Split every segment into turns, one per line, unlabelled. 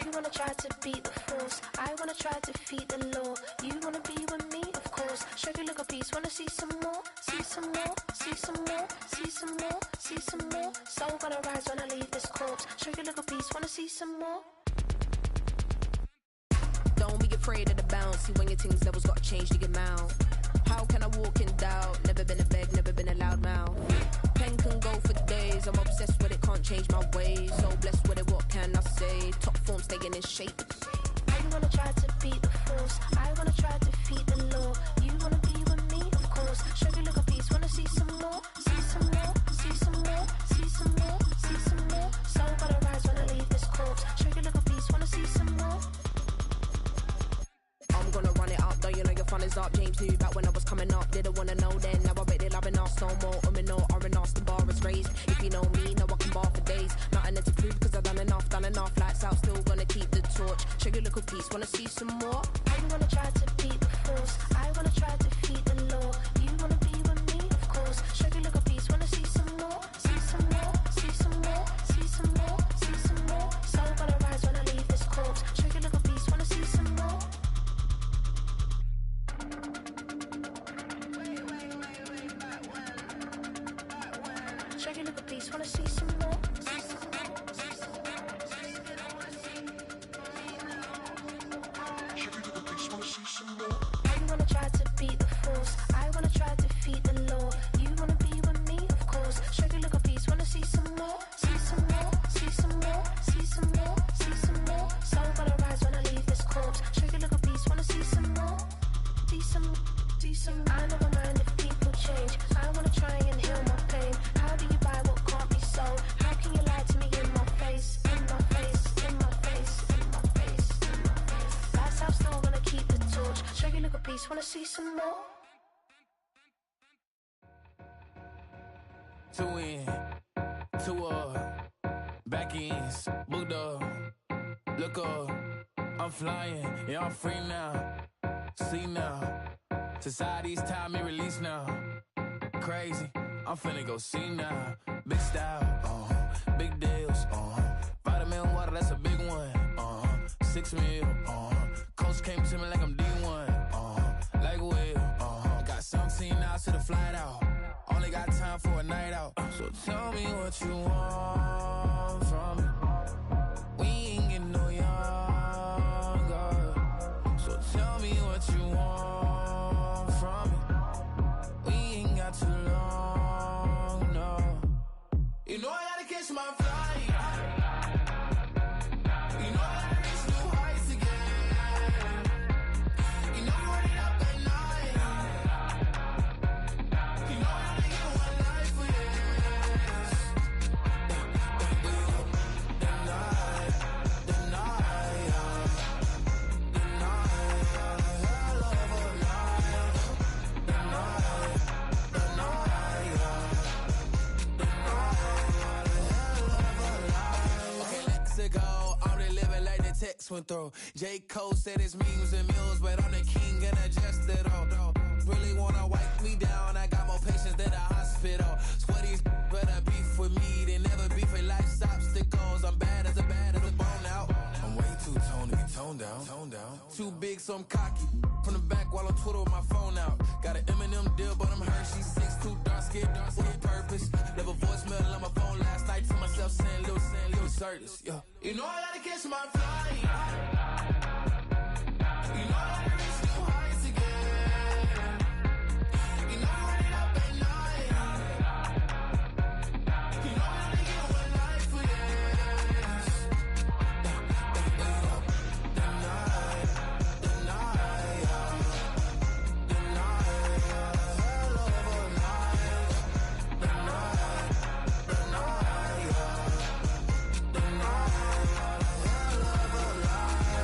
You wanna try to beat the force, I wanna try to defeat the law. You wanna be with me, of course. Show you look a piece, wanna see some more, see some more, see some more, see some more, see some more. Soul gonna rise when I leave this corpse. Show you look a piece, wanna see some more.
Don't be afraid of the bounce. See when your things levels got changed to your mouth. How can I walk in doubt? Never been a beg, never been a loud mouth. Pen can go for days. I'm obsessed with it, can't change my ways. So blessed with it, what can I say? Top form staying in shape.
You wanna try to beat the force, I wanna try to defeat the law. You wanna be with me, of course. Show you look a piece, wanna see some more, see some more, see some more, see some more, see some more. Soul gonna rise when I leave this corpse. Show you look a piece, wanna see some more.
I'm gonna run it up, though you know your fun is up. James knew back when I was coming up, didn't wanna know then. Now I bet they loving us no more. No, R&R's the bar is raised. If you know me, now I can bar for days. Nothing to prove cause I've done enough. Lights out, still gonna keep the torch. Show you look a piece, wanna see some more?
You wanna try to beat the force, I wanna try to defeat the law. You wanna be with me, of course. Show you look a piece, wanna see some more, see some more, see some more, see some more, see some more. Soul gonna rise when I leave this corpse. Show you look a piece, wanna see some more. Show you look a piece, wanna see some more. You wanna try to beat the force, I wanna try to defeat the law. You wanna be with me, of course. Show you look a piece, wanna see some more, see some more, see some more, see some more, see some more. Soul gonna rise when I leave this corpse. Show you look a piece, wanna see some more, see some, see some. I never mind if people change. I wanna try and heal my pain. How do you buy what can't be sold? How can you lie to me in my face, in my face, in my face, in my face, in my face? That's how I'm still gonna keep the torch. Show you look a piece, wanna see some more.
Two in, two up, back ends, booked up, look up, I'm flying, yeah I'm free now, see now, society's time me release now, crazy, I'm finna go see now, big style, big deals, vitamin water, that's a big one, 6 mil, coach came to me like I'm D1, like Will, got 17 hours to the flight out. Only got time for a night out. So tell me what you want from me. We ain't getting no younger. So tell me what you want from me. We ain't got too long, no. You know I gotta catch my flight. You know I gotta reach new heights again. You know I'm running up at night. You know went through. J. Cole said it's memes and mules, but I'm the king and I just it all. Really wanna wipe me down, I got more patience than a hospital. Sweaty better beef with me than never beef with life's obstacles. I'm bad as a bone out. I'm way too toned to be toned down. Too big, so I'm cocky. From the back while on Twitter with my phone out. Got an Eminem deal, but I'm Hershey. 6'2", dark skin, with purpose. Never voicemail on my phone last night to myself saying little Curtis, yeah. You know I gotta catch my flight. You know I gotta reach new heights again. You know I'm running up at night. You know I only get one life for this. The night, hell of a night. The night, hell of a life.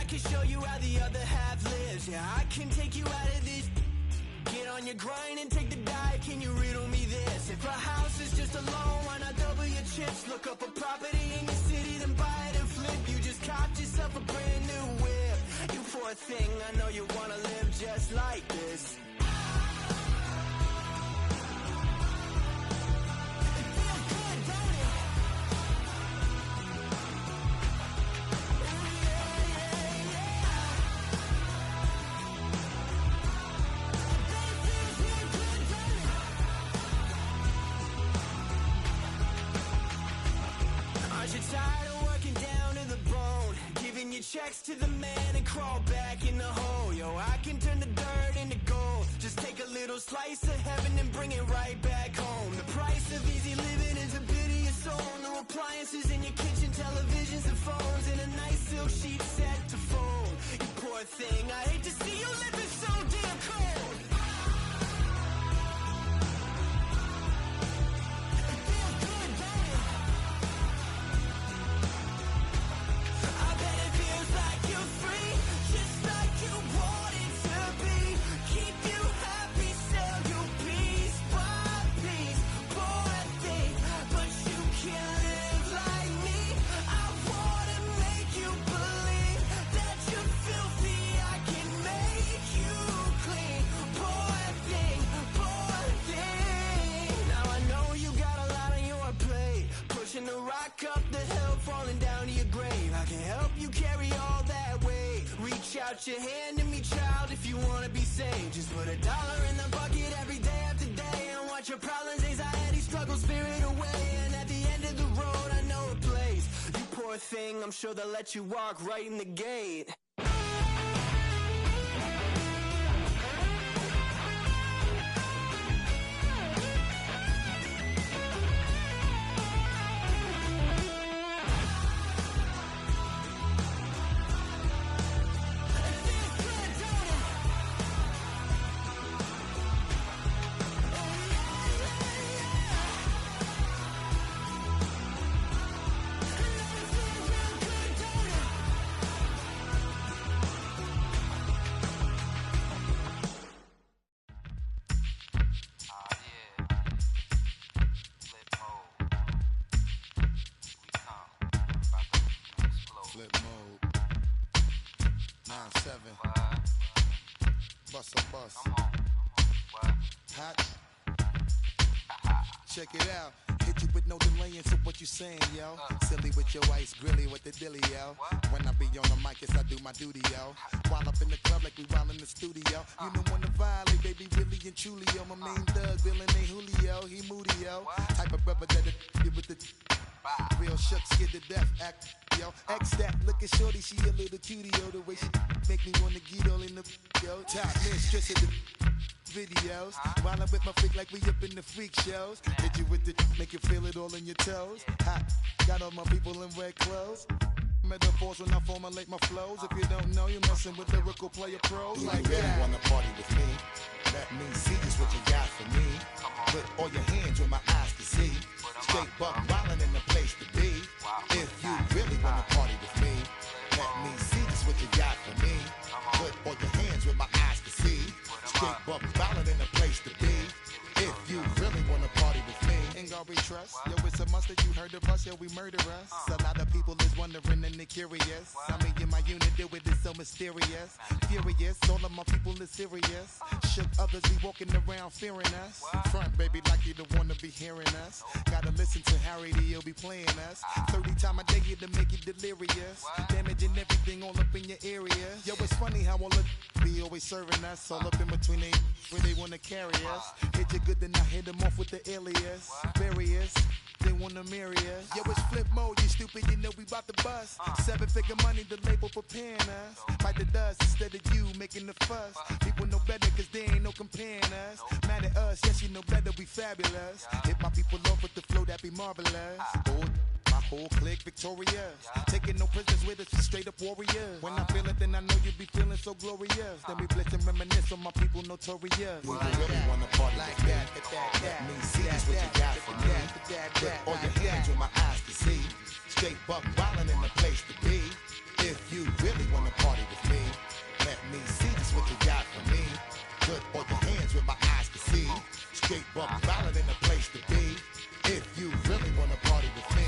can show you how the other half lives. Yeah, I can take you out of this. Get on your grind and take the dive. Can you riddle me this? If a house is just a loan, why not double your chips? Look up a property in your city, then buy it and flip. You just copped yourself a brand new whip. You poor thing, I know you wanna live just like this. Checks to the man and crawl back in the hole. Yo, I can turn the dirt into gold. Just take a little slice of heaven and bring it right back home. The price of easy living is a bit of your soul. No appliances in your kitchen, televisions and phones, and a nice silk sheet set to fold. You poor thing, I hate to see you living so damn cold. Up the hill, falling down to your grave. I can help you carry all that weight. Reach out your hand to me, child, if you wanna be saved. Just put $1 in the bucket every day after day, and watch your problems, anxiety, struggle, spirit away. And at the end of the road, I know a place. You poor thing, I'm sure they'll let you walk right in the gate.
Check it out. Hit you with no delay into what you saying, yo. Silly with your ice grilly with the dilly, yo. When I be on the mic, yes, I do my duty, yo. While up in the club like we while in the studio. You don't wanna violate, baby, really and truly, yo. My main thug, villain ain't Julio, he moody, yo. Type of brother that'll get with the real shook, scared to death, act, yo. X that, look at shorty, she a little cutie, yo. The way she make me wanna get all in the, yo. Top mistress of the videos, while I'm with my freak like we up in the freak shows. Hit you with the, make you feel it all in your toes. Hot, got all my people in red clothes. Metaphors when I formulate my flows. If you don't know, you're messing with lyrical player pros.
Do
like
you really
that.
wanna party with me? Let me see just what you got for me. Put all your hands where my eyes can see. Straight buck wildin' in the place to be. If you really wanna party with me, let me see just what you got for me. Put all your hands where my eyes can see. Straight buck wildin' in the place to be. If you really wanna party with me,
Ain't gonna be trust. Yo, it's a must that you heard of us. Yo, we murder us. A lot of people is wondering and they curious. I mean, in my unit, do it is so mysterious. Furious, all of my people is serious. Shook others be walking around fearing us. Front, baby, like you don't wanna be hearing us. Gotta listen to Harry, he'll be playing us. 30 times a day to make you delirious. Damaging everything all up in your area. Yo, it's funny how all of be always serving us. All up in between they where they wanna carry us. Hit you good, then I hit them off with the alias. Various, they wanna marry us. Yo, it's flip mode, you stupid, you know we bout to bust. 7-figure money, the label preparing us. Fight the dust instead of you making the fuss. People know better cause they ain't no comparing us. Mad at us, yes you know better, we fabulous. Hit my people off with the flow, that be marvelous. My whole clique victorious. Taking no prisoners with us, straight up warriors. When I feel it, then I know you be feeling so glorious. Then we blitz and reminisce on my people notorious.
do you really wanna party
Like
with me?
that,
Let me see just what you got for me. Put all your hands where my eyes can see. Straight buck wildin' in the place to be. If you really wanna party with me, let me see just what you got for me. Put all your hands where my eyes can see. Straight buck violent in the place to be. If you really wanna party with me.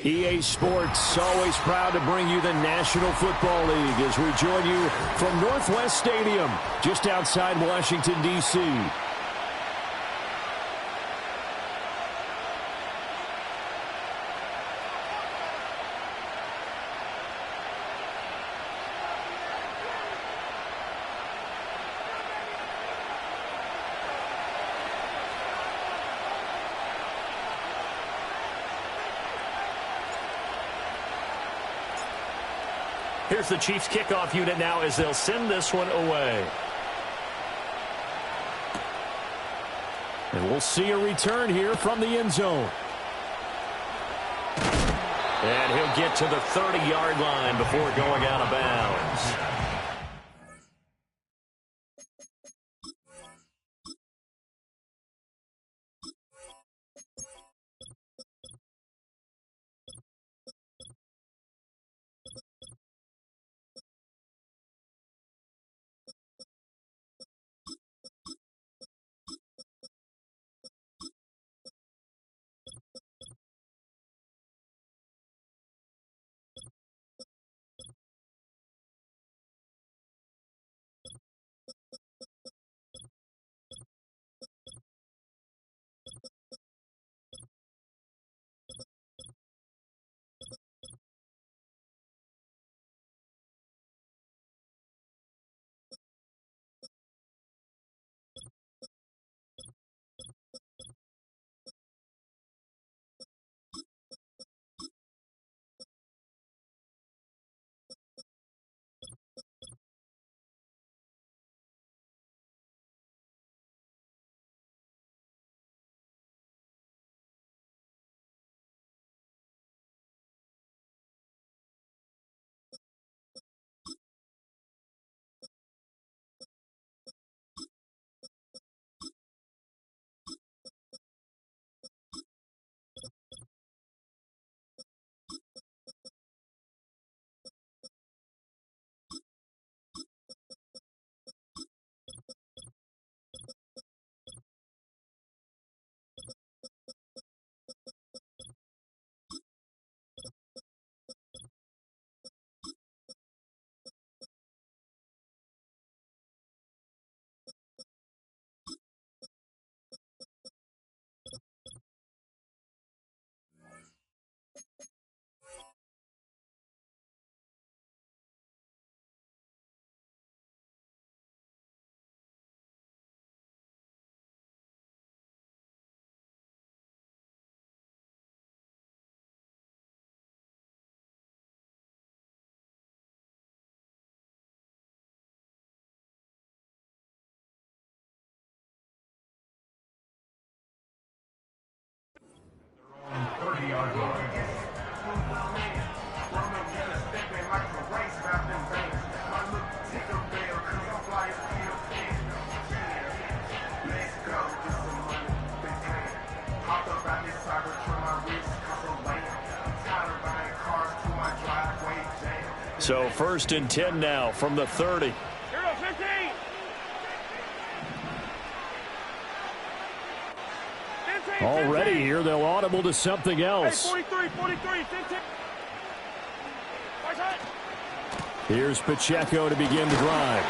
EA Sports, always proud to bring you the National Football League as we join you from Northwest Stadium, just outside Washington, D.C.
Here's the Chiefs kickoff unit now as they'll send this one away.
And we'll see a return here from the end zone.
And he'll get to the 30-yard line before going out of bounds.
So 1st and 10 now from the 30. Already here, they'll audible to something else.
Hey, 43, 15.
Here's Pacheco to begin the drive.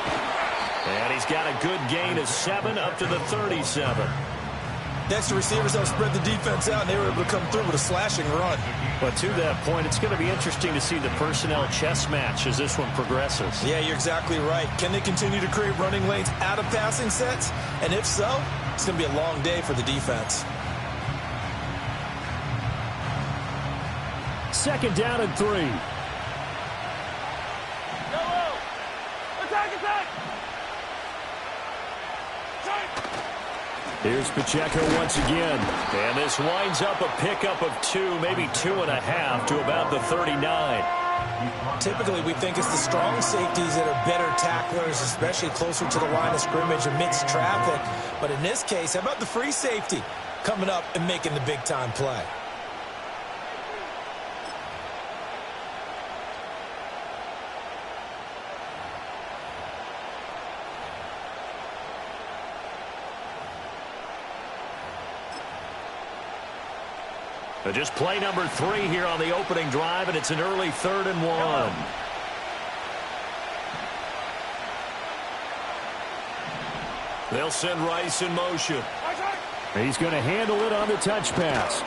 And he's got a good gain of 7 up to the 37.
Next, the receivers have spread the defense out, and they were able to come through with a slashing run.
But to that point, it's going to be interesting to see the personnel chess match as this one progresses.
Yeah, you're exactly right. Can they continue to create running lanes out of passing sets? And if so, it's going to be a long day for the defense.
2nd down and 3.
Attack!
Here's Pacheco once again.
And this winds up a pickup of 2, maybe 2.5 to about the 39.
Typically, we think it's the strong safeties that are better tacklers, especially closer to the line of scrimmage amidst traffic. But in this case, how about the free safety coming up and making the big-time play?
Just play number 3 here on the opening drive, and it's an early 3rd and 1. They'll send Rice in motion.
He's going to handle it on the touch pass.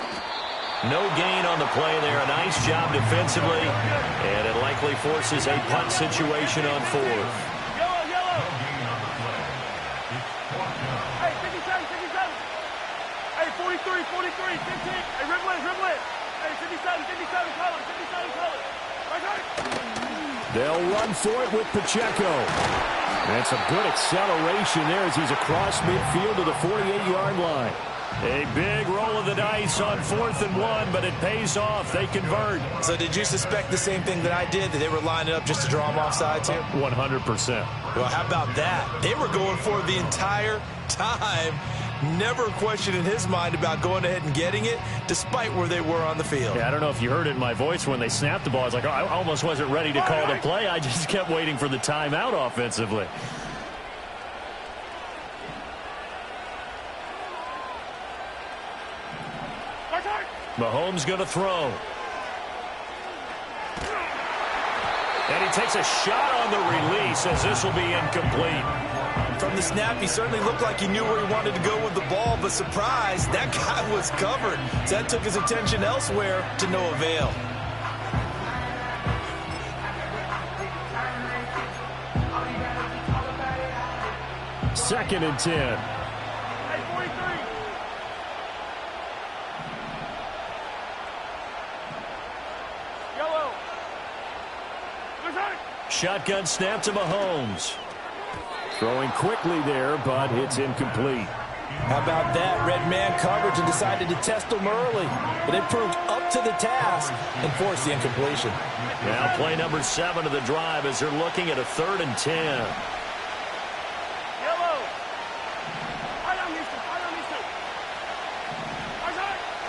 No gain on the play there. A nice job defensively, and it likely forces a punt situation on 4th.
Hey, 57, 57. Hey, 43, 43, 15. Hey, Riblet. Hey, 57, 57, color, 57, color.
They'll run for it with Pacheco. And some good acceleration there as he's across midfield to the 48-yard line.
A big roll of the dice on 4th and 1, but it pays off. They convert.
So did you suspect the same thing that I did, that they were lining up just to draw them off sides here?
100%.
Well, how about that? They were going for it the entire time. Never a question in his mind about going ahead and getting it, despite where they were on the field.
Yeah, I don't know if you heard it in my voice when they snapped the ball. I was like, oh, I almost wasn't ready to call the play. I just kept waiting for the timeout offensively. Mahomes going to throw. And he takes a shot on the release as this will be incomplete.
From the snap, he certainly looked like he knew where he wanted to go with the ball, but surprise, that guy was covered. So that took his attention elsewhere to no avail.
Second and 10.
Shotgun snap to Mahomes.
Throwing quickly there, but it's incomplete.
How about that? Red man coverage and decided to test them early. But it proved up to the task and forced the incompletion.
Now play number 7 of the drive as they're looking at a 3rd and 10.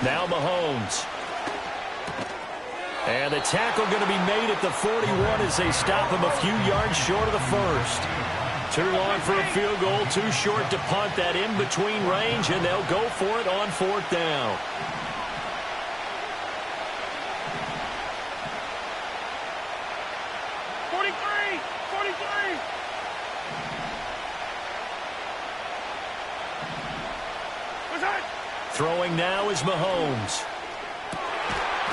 Now Mahomes. And the tackle going to be made at the 41 as they stop him a few yards short of the first. Too long for a field goal, too short to punt that in-between range, and they'll go for it on 4th down. Throwing now is Mahomes.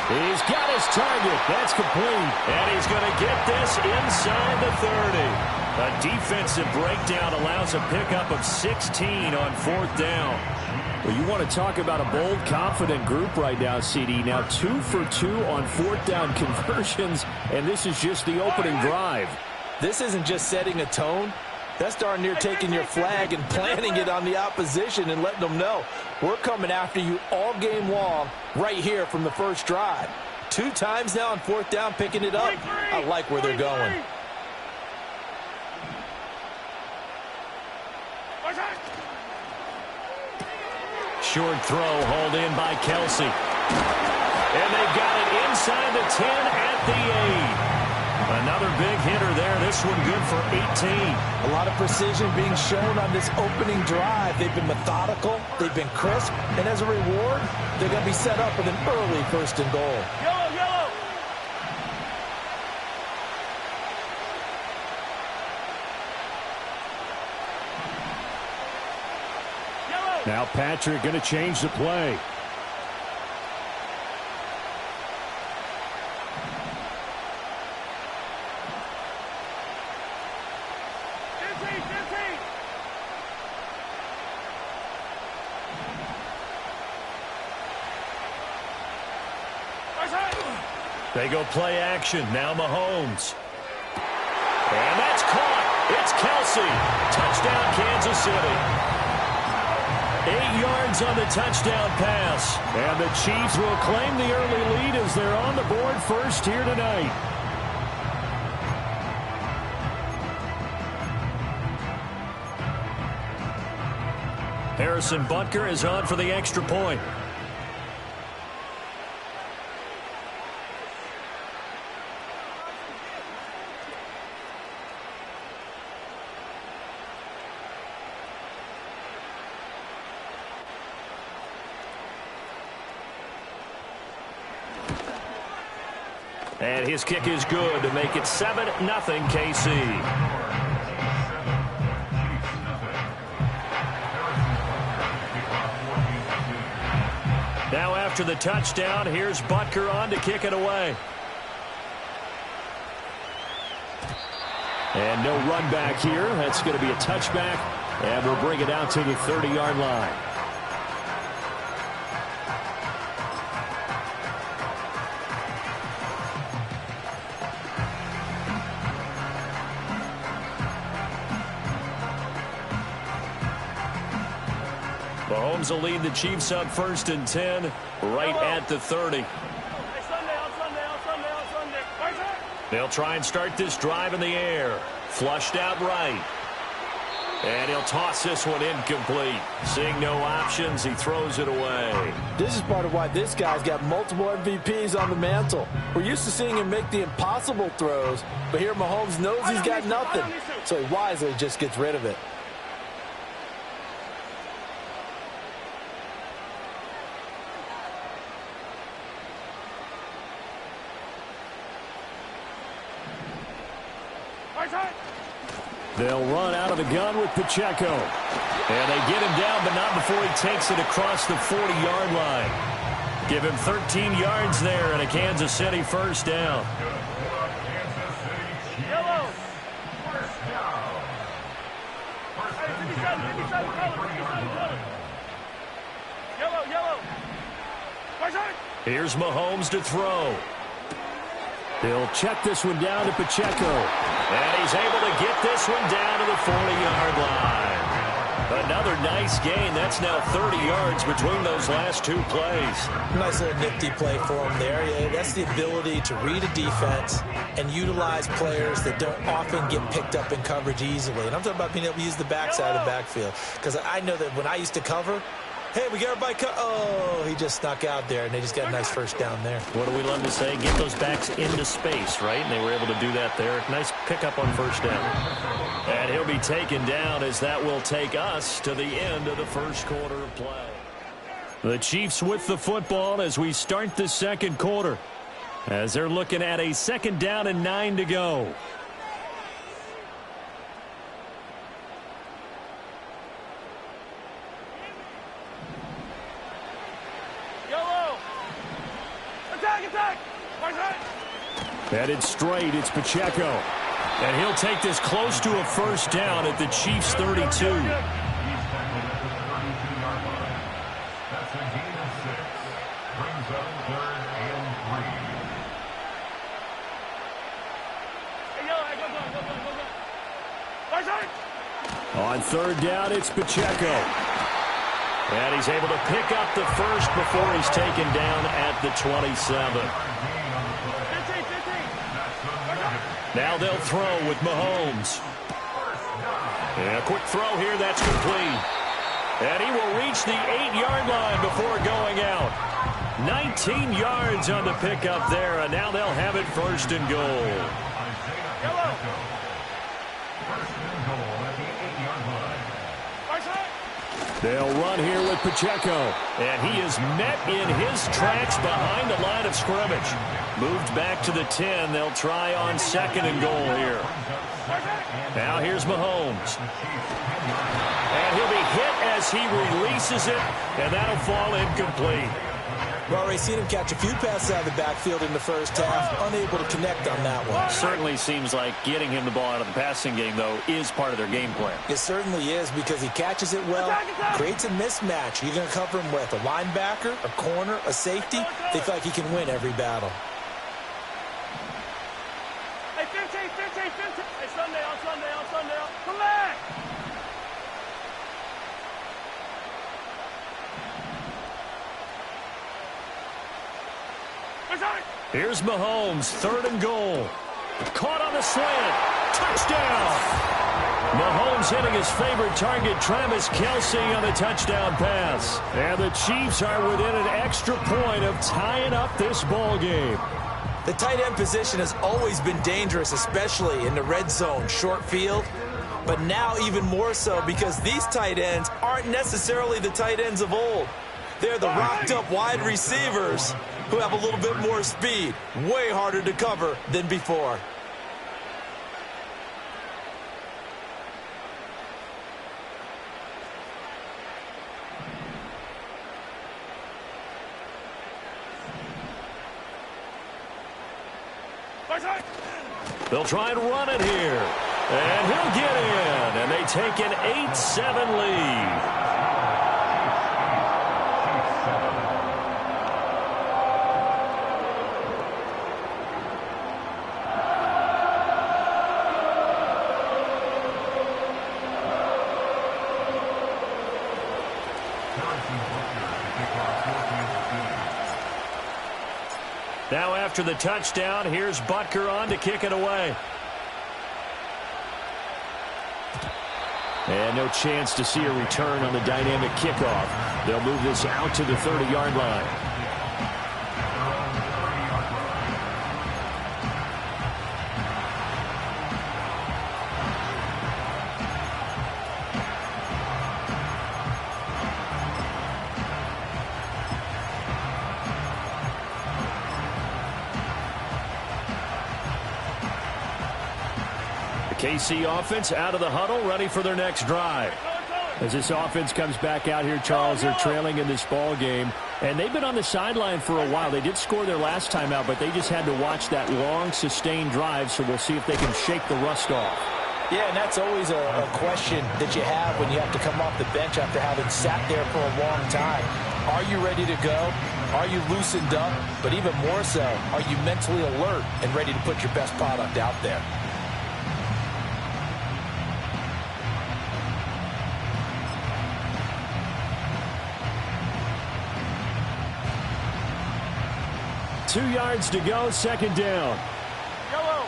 He's got his target. That's complete.
And he's going to get this inside the 30. A defensive breakdown allows a pickup of 16 on 4th down.
Well, you want to talk about a bold, confident group right now, CD. Now 2 for 2 on 4th down conversions, and this is just the opening drive.
This isn't just setting a tone. That's darn near taking your flag and planting it on the opposition and letting them know we're coming after you all game long right here from the first drive. 2 times now on 4th down, picking it up. I like where they're going.
Short throw hauled in by Kelsey. And they've got it inside the 10 at the 8. Another big hitter there. This one good for 18.
A lot of precision being shown on this opening drive. They've been methodical. They've been crisp. And as a reward, they're going to be set up with an early 1st and goal.
Yellow.
Now Patrick going to change the play.
They go play action. Now Mahomes. And that's caught. It's Kelsey. Touchdown, Kansas City. 8 yards on the touchdown pass.
And the Chiefs will claim the early lead as they're on the board first here tonight.
Harrison Butker is on for the extra point. And his kick is good to make it 7-0 KC. Now after the touchdown, here's Butker on to kick it away. And no run back here. That's going to be a touchback, and we'll bring it out to the 30-yard line. Mahomes will lead the Chiefs up 1st and 10, right at the 30. They'll try and start this drive in the air. Flushed out right. And he'll toss this one incomplete. Seeing no options, he throws it away.
This is part of why this guy's got multiple MVPs on the mantle. We're used to seeing him make the impossible throws, but here Mahomes knows he's got nothing, so he wisely just gets rid of it.
They'll run out of the gun with Pacheco. And they get him down, but not before he takes it across the 40-yard line. Give him 13 yards there and a Kansas City first down.
Yellow. Hey, 57 color. Yellow.
Here's Mahomes to throw. He'll check this one down to Pacheco. And he's able to get this one down to the 40-yard line. Another nice gain. That's now 30 yards between those last two plays.
Nice little nifty play for him there. Yeah, that's the ability to read a defense and utilize players that don't often get picked up in coverage easily. And I'm talking about being able to use the backside of the backfield. Because I know that when I used to cover, hey, we got everybody cut. Oh, he just snuck out there, and they just got a nice first down there.
What do we love to say? Get those backs into space, right? And they were able to do that there. Nice pickup on first down. And he'll be taken down as that will take us to the end of the first quarter of play. The Chiefs with the football as we start the second quarter, as they're looking at a 2nd down and 9 to go. Headed straight, it's Pacheco. And he'll take this close to a first down at the Chiefs' 32. On 3rd down, it's Pacheco. And he's able to pick up the first before he's taken down at the 27. Now they'll throw with Mahomes. And a quick throw here, that's complete. And he will reach the 8-yard line before going out. 19 yards on the pickup there, and now they'll have it 1st and goal. They'll run here with Pacheco. And he is met in his tracks behind the line of scrimmage. Moved back to the 10. They'll try on 2nd and goal here. Now here's Mahomes. And he'll be hit as he releases it. And that'll fall incomplete.
We've already seen him catch a few passes out of the backfield in the first half, unable to connect on that one.
Certainly seems like getting him the ball out of the passing game, though, is part of their game plan.
It certainly is because he catches it well, creates a mismatch. You're going to cover him with a linebacker, a corner, a safety. They feel like he can win every battle.
Hey, 15. Hey, Sunday. Come back.
Here's Mahomes, 3rd and goal. Caught on the slant. Touchdown. Mahomes hitting his favorite target, Travis Kelce, on the touchdown pass. And the Chiefs are within an extra point of tying up this ball game.
The tight end position has always been dangerous, especially in the red zone, short field. But now even more so because these tight ends aren't necessarily the tight ends of old. They're the rocked-up wide receivers who have a little bit more speed. Way harder to cover than before.
They'll try and run it here. And he'll get in. And they take an 8-7 lead. Now after the touchdown, here's Butker on to kick it away.
And no chance to see a return on the dynamic kickoff. They'll move this out to the 30-yard line. KC offense out of the huddle, ready for their next drive. As this offense comes back out here, Charles, they're trailing in this ball game, and they've been on the sideline for a while. They did score their last time out, but they just had to watch that long, sustained drive, so we'll see if they can shake the rust off.
Yeah, and that's always a question that you have when you have to come off the bench after having sat there for a long time. Are you ready to go? Are you loosened up? But even more so, are you mentally alert and ready to put your best product out there?
Two yards to go, second down.
Yellow.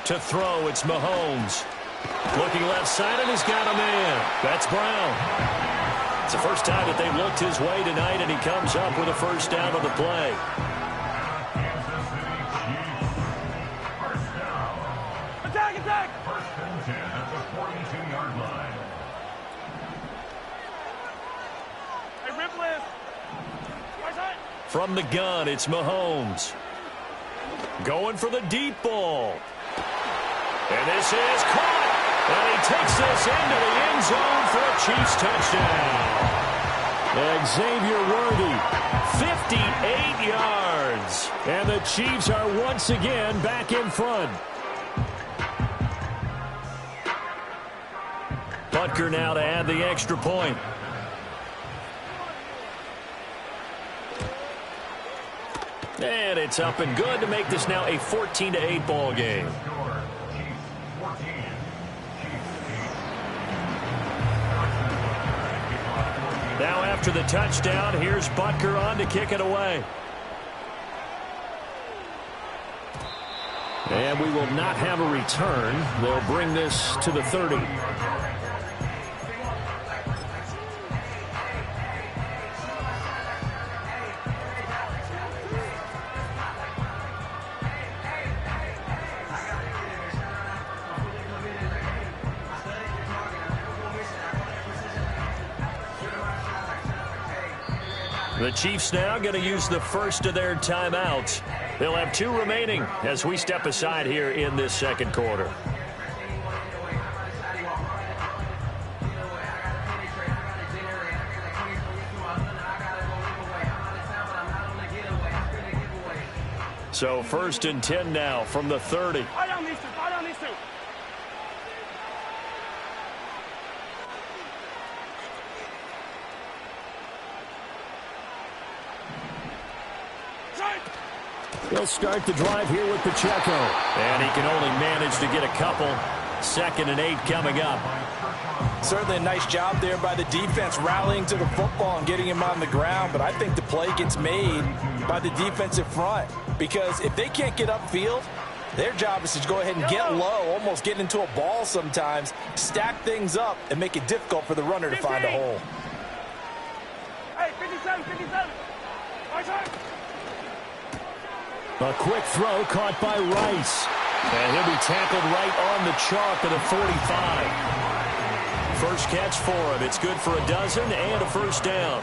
To throw, it's Mahomes. Looking left side, and he's got a man. That's Brown. It's the first time that they've looked his way tonight, and he comes up with a first down on the play.
Attack, attack!
First and 10 at the 42-yard line.
Hey, Ripley.
From the gun, it's Mahomes. Going for the deep ball. And this is caught. And he takes this into the end zone for a Chiefs touchdown.
Xavier Worthy, 58 yards. And the Chiefs are once again back in front.
Butker now to add the extra point. And it's up and good to make this now a 14-8 ball game. Now after the touchdown, here's Butker on to kick it away.
And we will not have a return. They'll bring this to the 30.
The Chiefs now going to use the first of their timeouts. They'll have two remaining as we step aside here in this second quarter. So first and 10 now from the 30.
Fire down these two. Fire down these two.
They'll start the drive here with Pacheco.
And he can only manage to get a couple. 2nd and 8 coming up.
Certainly a nice job there by the defense rallying to the football and getting him on the ground. But I think the play gets made by the defensive front. Because if they can't get upfield, their job is to go ahead and get low, almost get into a ball sometimes, stack things up, and make it difficult for the runner to find a hole.
Hey, 57, 57. My turn.
A quick throw caught by Rice.
And he'll be tackled right on the chalk at the 45. First catch for him. It's good for a dozen and a first down.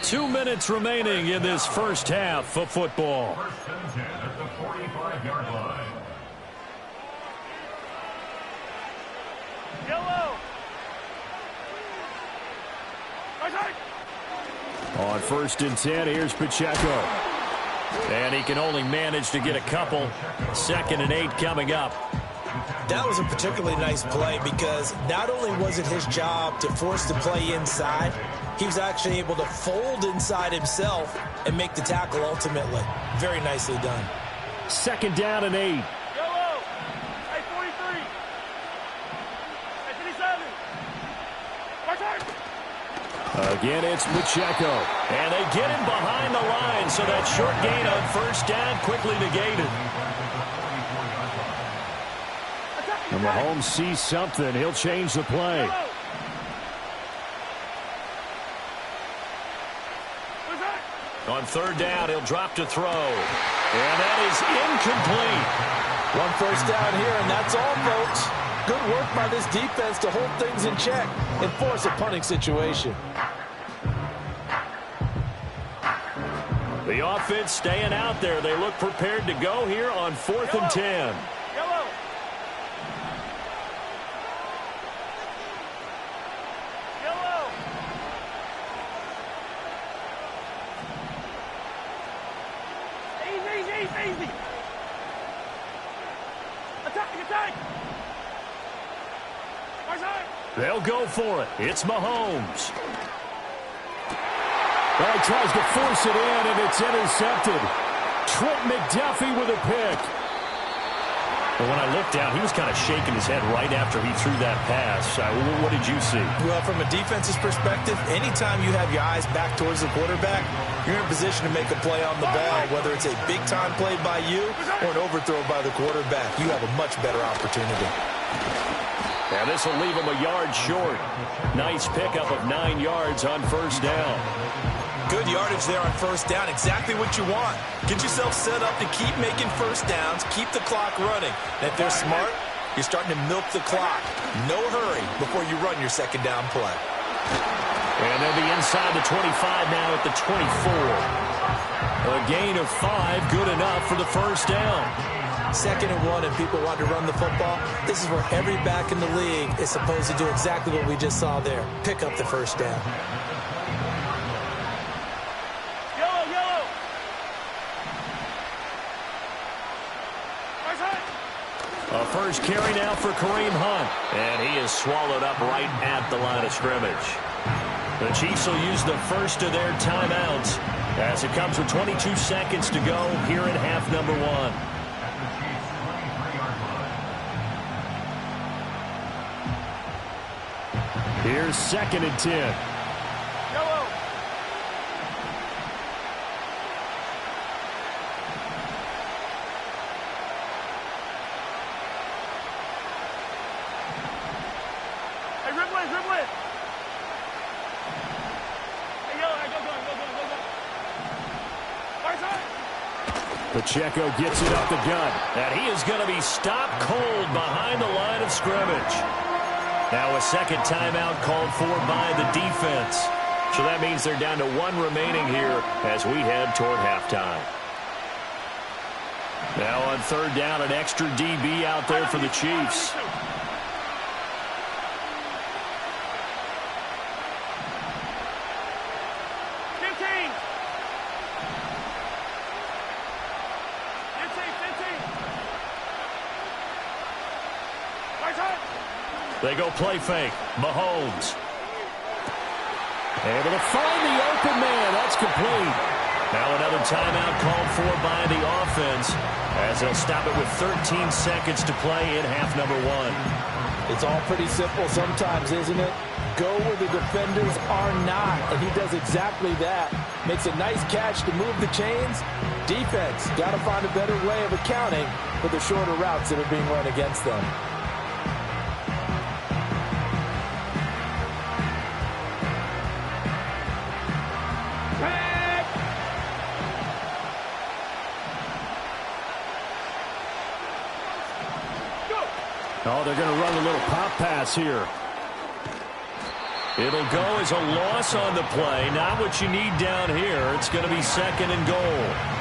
2 minutes remaining in this first half of football.
First and 10 at the 45-yard line.
Yellow.
On first and 10, here's Pacheco. And he can only manage to get a couple. 2nd and 8 coming up.
That was a particularly nice play because not only was it his job to force the play inside, he was actually able to fold inside himself and make the tackle ultimately. Very nicely done.
2nd down and 8.
Yellow. Hey, 43. Hey, 57.
Again, it's Pacheco.
And they get him behind the line, so that short gain on first down quickly negated.
And Mahomes sees something. He'll change the play.
On 3rd down, he'll drop to throw. And that is incomplete.
1 first down here, and that's all, folks. Good work by this defense to hold things in check and force a punting situation.
The offense staying out there. They look prepared to go here on 4th and 10.
Yellow. Yellow. Easy. Attack.
They'll go for it. It's Mahomes.
Well, he tries to force it in, and it's intercepted. Trent McDuffie with a pick.
But when I looked down, he was kind of shaking his head right after he threw that pass. What did you see?
Well, from a defense's perspective, anytime you have your eyes back towards the quarterback, you're in a position to make a play on the ball, whether it's a big-time play by you or an overthrow by the quarterback. You have a much better opportunity.
And this will leave him a yard short. Nice pickup of 9 yards on first down.
Good yardage there on first down. Exactly what you want. Get yourself set up to keep making first downs, keep the clock running. And if they're smart, you're starting to milk the clock. No hurry before you run your second down play.
And they'll be inside the 25 now at the 24. A gain of 5, good enough for the first down.
2nd and 1 and people want to run the football. This is where every back in the league is supposed to do exactly what we just saw there. Pick up the first down.
Yellow.
A first carry now for Kareem Hunt. And he is swallowed up right at the line of scrimmage. The Chiefs will use the first of their timeouts as it comes with 22 seconds to go here in half number 1.
Here's 2nd and 10.
Yellow. Hey, Ripley. Hey, Yellow. Go.
Pacheco gets it up the gut.
And he is going to be stopped cold behind the line of scrimmage. Now a second timeout called for by the defense. So that means they're down to 1 remaining here as we head toward halftime. Now on 3rd down, an extra DB out there for the Chiefs. They go play fake. Mahomes.
Able to find the open man. That's complete.
Now another timeout called for by the offense as they'll stop it with 13 seconds to play in half number 1.
It's all pretty simple sometimes, isn't it? Go where the defenders are not, and he does exactly that. Makes a nice catch to move the chains. Defense got to find a better way of accounting for the shorter routes that are being run against them.
Oh, they're going to run a little pop pass here.
It'll go as a loss on the play. Not what you need down here. It's going to be 2nd and goal.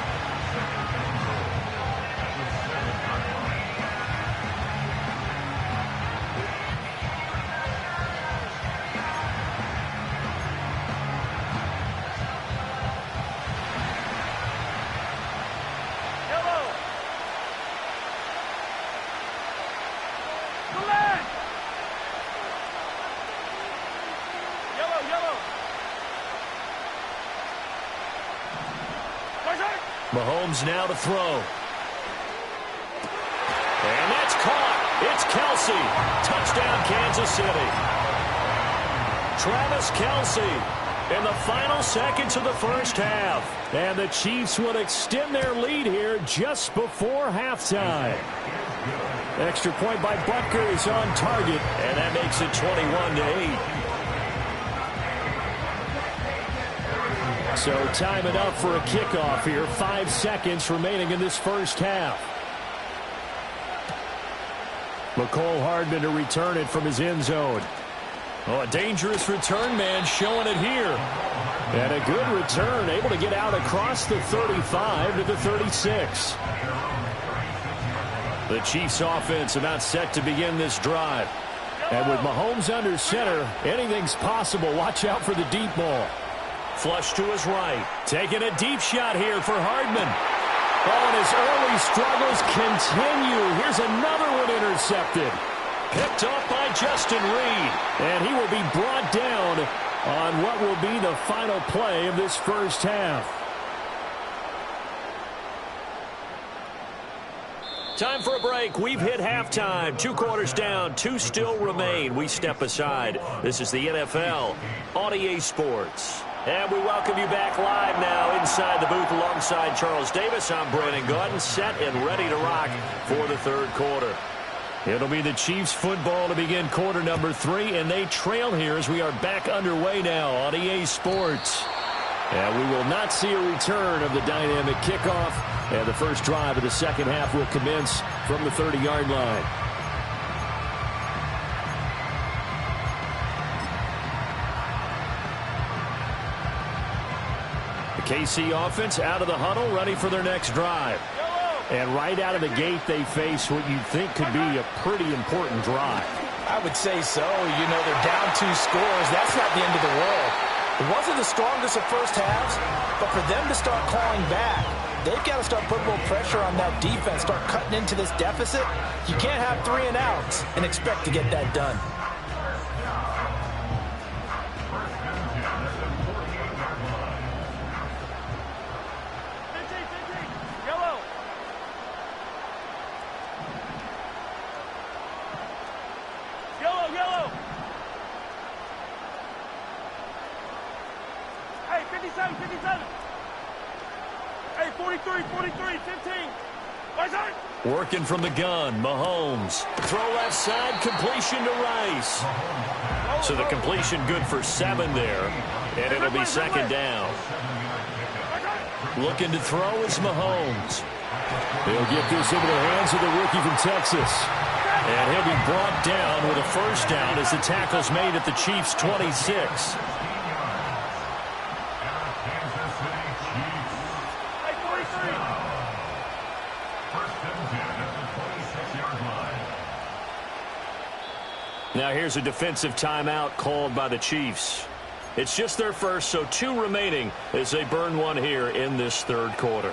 Mahomes now to throw. And that's caught. It's Kelce. Touchdown, Kansas City. Travis Kelce in the final seconds of the first half.
And the Chiefs will extend their lead here just before halftime. Extra point by Butker is on target.
And that makes it 21-8.
So time it up for a kickoff here. 5 seconds remaining in this first half. McCole Hardman to return it from his end zone.
Oh, a dangerous return man showing it here.
And a good return, able to get out across the 35 to the 36. The Chiefs offense about set to begin this drive. And with Mahomes under center, anything's possible. Watch out for the deep ball.
Flush to his right. Taking a deep shot here for Hardman.
Oh, and his early struggles continue. Here's another one intercepted.
Picked up by Justin Reed.
And he will be brought down on what will be the final play of this first half.
Time for a break. We've hit halftime. 2 quarters down. 2 still remain. We step aside. This is the NFL on EA Sports. And we welcome you back live now inside the booth alongside Charles Davis. I'm Brandon Gaudin, set and ready to rock for the third quarter.
It'll be the Chiefs football to begin quarter number 3, and they trail here as we are back underway now on EA Sports. And we will not see a return of the dynamic kickoff, and the first drive of the second half will commence from the 30-yard line. The KC offense out of the huddle, ready for their next drive. And right out of the gate, they face what you'd think could be a pretty important drive.
I would say so. You know, they're down 2 scores. That's not the end of the world. It wasn't the strongest of first halves, but for them to start clawing back, they've got to start putting a little pressure on that defense, start cutting into this deficit. You can't have 3 and outs and expect to get that done.
Working from the gun, Mahomes. Throw left side, completion to Rice. So the completion good for 7 there, and it'll be second down. Looking to throw is Mahomes.
They'll get this into the hands of the rookie from Texas.
And he'll be brought down with a first down as the tackle's made at the Chiefs' 26. Now here's a defensive timeout called by the Chiefs. It's just their first, so 2 remaining as they burn one here in this third quarter.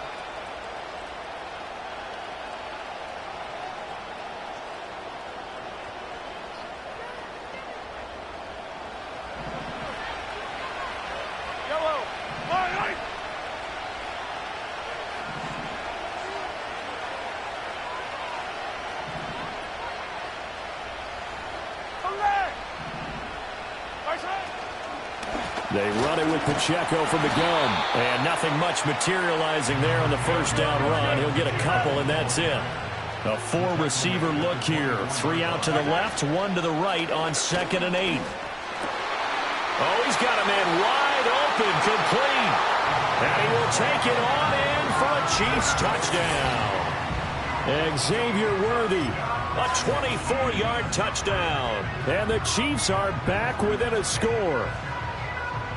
They run it with Pacheco from the gun.
And nothing much materializing there on the first down run. He'll get a couple, and that's it. A 4-receiver look here. 3 out to the left, 1 to the right on 2nd and 8. Oh, he's got a man wide open, complete. And he will take it on in for a Chiefs touchdown.
Xavier Worthy
A 24-yard touchdown.
And the Chiefs are back within a score.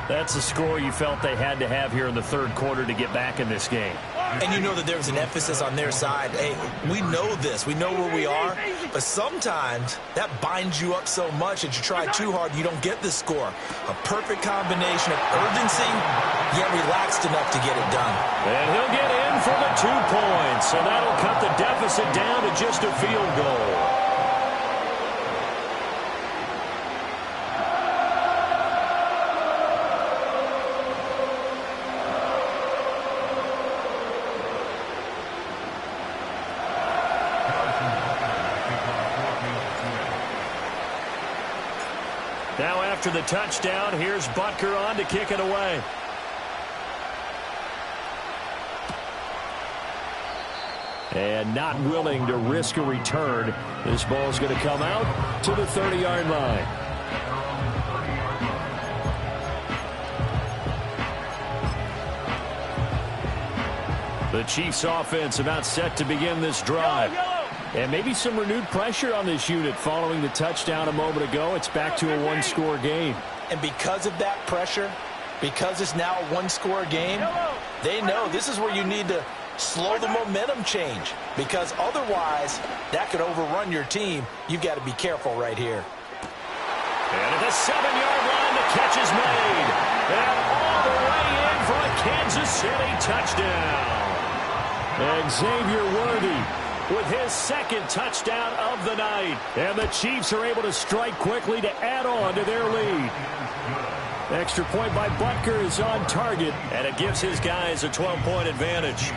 That's a score you felt they had to have here in the third quarter to get back in this game.
And you know that there's an emphasis on their side. Hey, we know this. We know where we are. But sometimes that binds you up so much that you try too hard, you don't get the score. A perfect combination of urgency, yet relaxed enough to get it done.
And he'll get in for the 2 points. And that'll cut the deficit down to just a field goal. Now after the touchdown, here's Butker on to kick it away.
And not willing to risk a return. This ball's going to come out to the 30-yard line. The Chiefs offense about set to begin this drive. And maybe some renewed pressure on this unit following the touchdown a moment ago. It's back to a one-score game.
And because of that pressure, because it's now a one-score game, they know this is where you need to slow the momentum change. Because otherwise, that could overrun your team. You've got to be careful right here.
And at the 7-yard line, the catch is made. And all the way in for a Kansas City touchdown.
Xavier Worthy with his second touchdown of the night. And the Chiefs are able to strike quickly to add on to their lead. Extra point by Butker is on target.
And it gives his guys a 12-point advantage.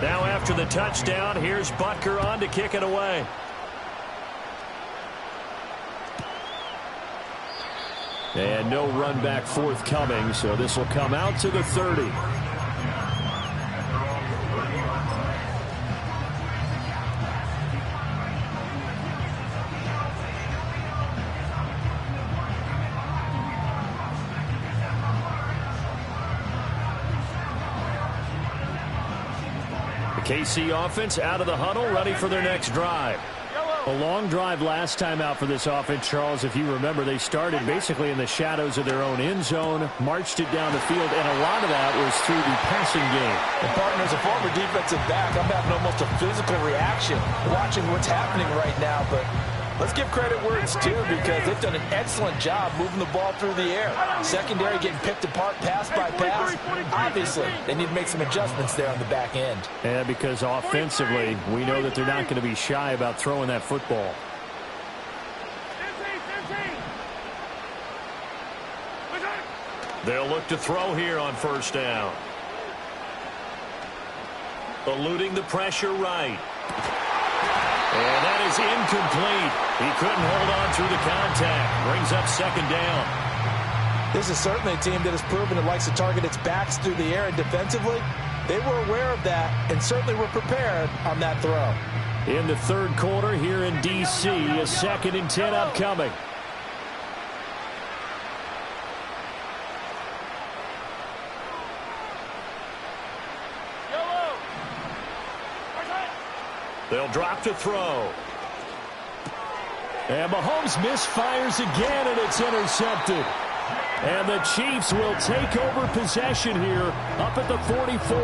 Now after the touchdown, here's Butker on to kick it away.
And no run back forthcoming, so this will come out to the 30. KC offense out of the huddle, ready for their next drive. A long drive last time out for this offense, Charles. If you remember, they started basically in the shadows of their own end zone, marched it down the field, and a lot of that was through the passing game.
And partner, as a former defensive back, I'm having almost a physical reaction watching what's happening right now. But let's give credit where it's due, because they've done an excellent job moving the ball through the air. Secondary getting picked apart pass by pass. Obviously, they need to make some adjustments there on the back end.
Yeah, because offensively, we know that they're not going to be shy about throwing that football.
They'll look to throw here on first down. Eluding the pressure right. And that is incomplete. He couldn't hold on through the contact. Brings up second down.
This is certainly a team that has proven it likes to target its backs through the air, and defensively, they were aware of that and certainly were prepared on that throw.
In the third quarter here in D.C., a 2nd and 10 upcoming.
They'll drop to throw.
And Mahomes misfires again, and it's intercepted. And the Chiefs will take over possession here up at the 44.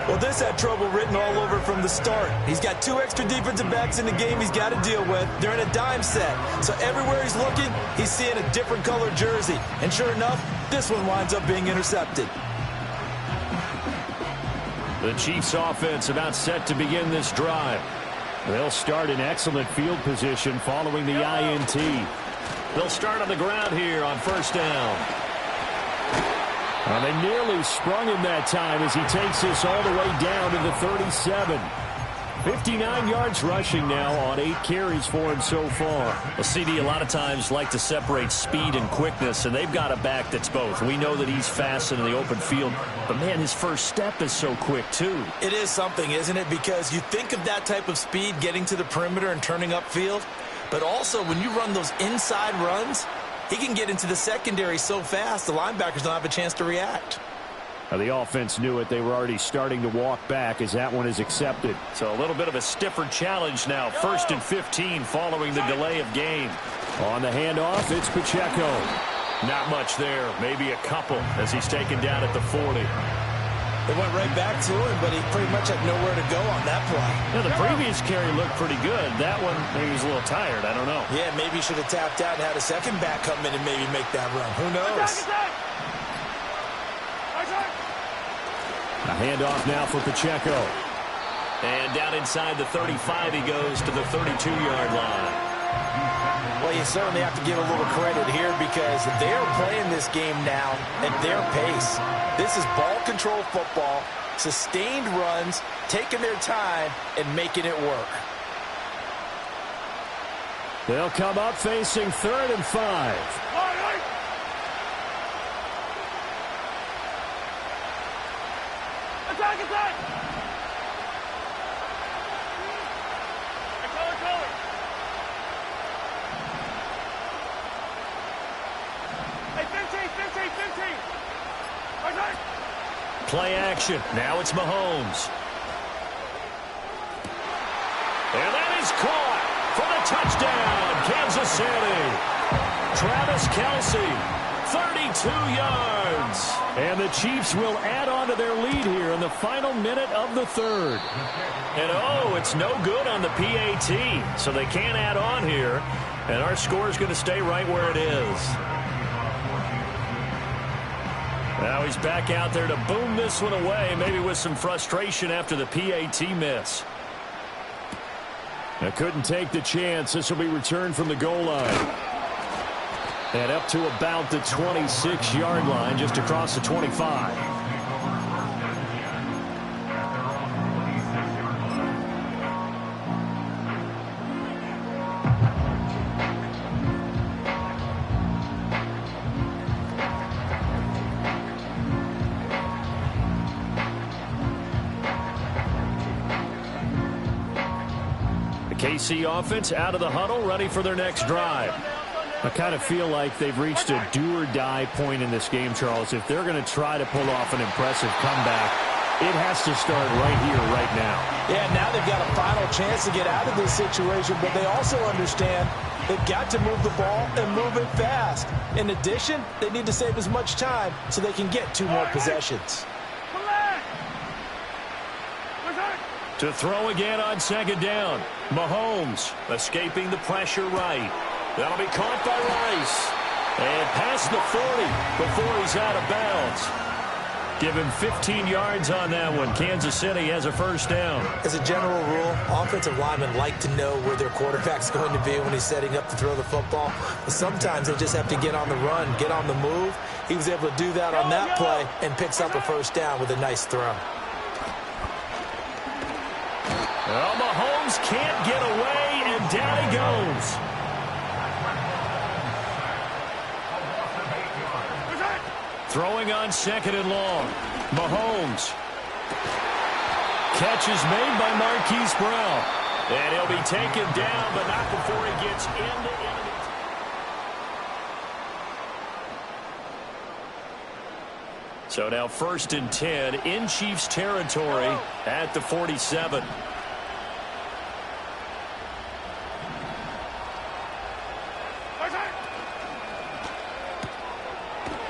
Well, this had trouble written all over from the start. He's got 2 extra defensive backs in the game he's got to deal with. They're in a dime set. So everywhere he's looking, he's seeing a different color jersey. And sure enough, this one winds up being intercepted.
The Chiefs offense about set to begin this drive. They'll start in excellent field position following the INT.
They'll start on the ground here on first down.
Well, they nearly sprung him that time as he takes this all the way down to the 37. 59 yards rushing now on 8 carries for him so far.
Well, CD, a lot of times like to separate speed and quickness, and they've got a back that's both. We know that he's fast in the open field, but, man, his first step is so quick, too.
It is something, isn't it? Because you think of that type of speed getting to the perimeter and turning upfield, but also when you run those inside runs, he can get into the secondary so fast the linebackers don't have a chance to react.
Now, the offense knew it. They were already starting to walk back as that one is accepted.
So a little bit of a stiffer challenge now. 1st and 15 following the delay of game.
On the handoff, it's Pacheco.
Not much there. Maybe a couple as he's taken down at the 40.
They went right back to him, but he pretty much had nowhere to go on that play.
Yeah, the previous carry looked pretty good. That one, maybe he was a little tired. I don't know.
Yeah, maybe he should have tapped out and had a second back come in and maybe make that run. Who knows?
A handoff now for Pacheco.
And down inside the 35 he goes to the 32-yard line.
Well, you certainly have to give a little credit here because they're playing this game now at their pace. This is ball control football, sustained runs, taking their time, and making it work.
They'll come up facing 3rd and 5.
Attack, attack! Hey, 15.
Play action. Now it's Mahomes. And that is caught for the touchdown, Kansas City. Travis Kelce, 32 yards.
And the Chiefs will add on to their lead here in the final minute of the 3rd.
And it's no good on the PAT, so they can't add on here. And our score is going to stay right where it is. Now he's back out there to boom this one away, maybe with some frustration after the PAT miss.
I couldn't take the chance. This will be returned from the goal line. And up to about the 26-yard line, just across the 25. KC offense out of the huddle, ready for their next drive. I kind of feel like they've reached a do-or-die point in this game, Charles. If they're going to try to pull off an impressive comeback, it has to start right here, right now.
Yeah, now they've got a final chance to get out of this situation, but they also understand they've got to move the ball and move it fast. In addition, they need to save as much time so they can get 2 more possessions.
To throw again on 2nd down. Mahomes escaping the pressure right. That'll be caught by Rice. And past the 40 before he's out of bounds. Give him 15 yards on that one. Kansas City has a 1st down.
As a general rule, offensive linemen like to know where their quarterback's going to be when he's setting up to throw the football. But sometimes they just have to get on the run, get on the move. He was able to do that on that play and picks up a 1st down with a nice throw.
Well, Mahomes can't get away, and down he goes. Throwing on 2nd and long. Mahomes. Catch is made by Marquise Brown. And he'll be taken down, but not before he gets into enemy. So now 1st and 10 in Chiefs territory at the 47.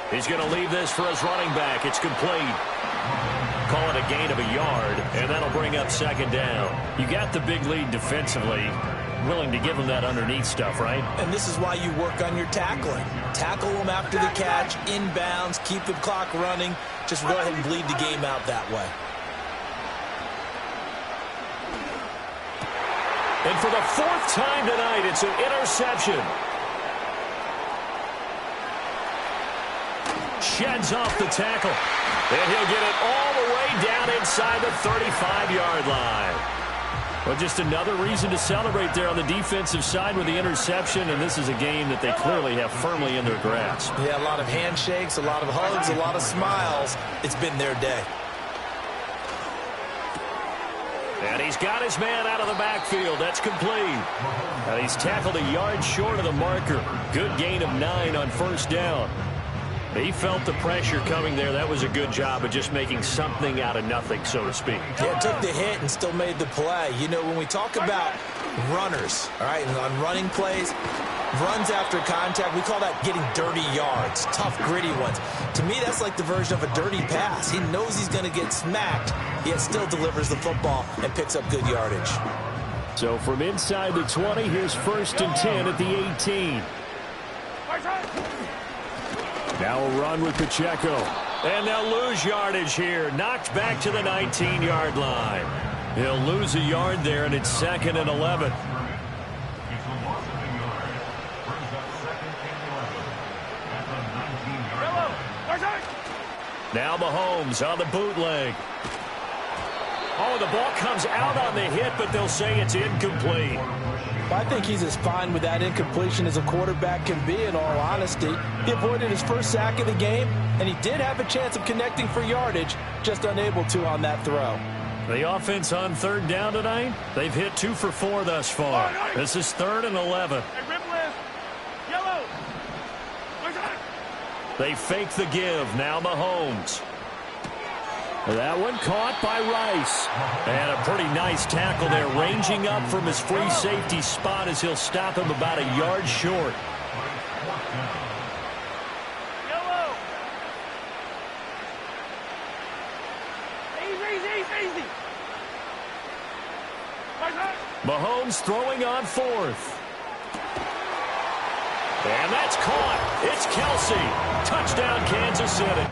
He's going to leave this for his running back. It's complete. Call it a gain of a yard, and that'll bring up 2nd down. You got the big lead defensively. Willing to give him that underneath stuff, right?
And this is why you work on your tackling. Tackle them after the catch, inbounds, keep the clock running. Just go ahead and bleed the game out that way.
And for the 4th time tonight, it's an interception. Sheds off the tackle. And he'll get it all the way down inside the 35-yard line. Well, just another reason to celebrate there on the defensive side with the interception, and this is a game that they clearly have firmly in their grasp.
Yeah, a lot of handshakes, a lot of hugs, a lot of smiles. It's been their day.
And he's got his man out of the backfield. That's complete. And he's tackled a yard short of the marker. Good gain of 9 on 1st down.
He felt the pressure coming there. That was a good job of just making something out of nothing, so to speak.
Yeah, took the hit and still made the play. You know, when we talk about runners, all right, on running plays, runs after contact, we call that getting dirty yards, tough, gritty ones. To me, that's like the version of a dirty pass. He knows he's going to get smacked, yet still delivers the football and picks up good yardage.
So from inside the 20, here's 1st and 10 at the 18. Now a run with Pacheco.
And they'll lose yardage here. Knocked back to the 19-yard line. He'll lose a yard there, and it's 2nd and 11. Now Mahomes on the bootleg. Oh, the ball comes out on the hit, but they'll say it's incomplete.
I think he's as fine with that incompletion as a quarterback can be, in all honesty. He avoided his first sack of the game, and he did have a chance of connecting for yardage, just unable to on that throw.
The offense on 3rd down tonight, they've hit 2 for 4 thus far. This is 3rd and 11. They fake the give. Now Mahomes.
That one caught by Rice.
And a pretty nice tackle there, ranging up from his free safety spot as he'll stop him about a yard short. Mahomes throwing on 4th. And that's caught. It's Kelsey. Touchdown, Kansas City.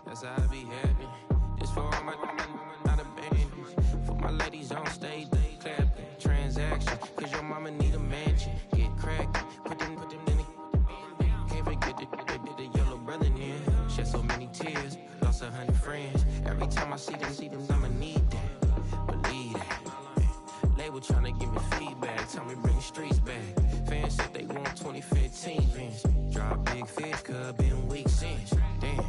That's how I be happy. This for all my not abandoned. For my ladies on stage, they clapping. Transaction, cause your mama need a mansion. Get cracked, put them in the. Can't forget the yellow brother in. Shed so many tears, lost 100 friends. Every time I see them, I'ma need that. Believe that. Label tryna give me feedback, tell me bring the streets back. Fans said they want 2015 Vince. Drop big fish, cuz been weak since. Damn.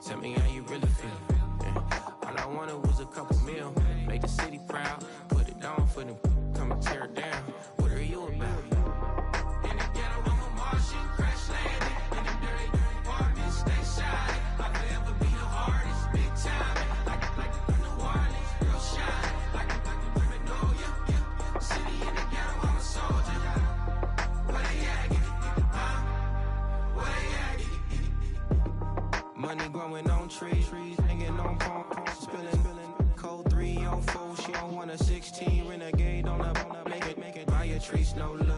Tell me how you really feel. Yeah. All I wanted was a couple mil. Make the city proud. Put it down for them. Come and tear it down. What are you about? In the ghetto, I'm a Martian. Crash landing. In the dirty apartments. Stay shining. I'll forever be the hardest. Big time. Like New Orleans. Real shine. Like women know you. City in the ghetto, I'm a soldier. Where they at? Where they at? Money growing on trees, hanging on palms, spilling, code 304. She don't want a 16 renegade on up, make it, buy a tree, no love.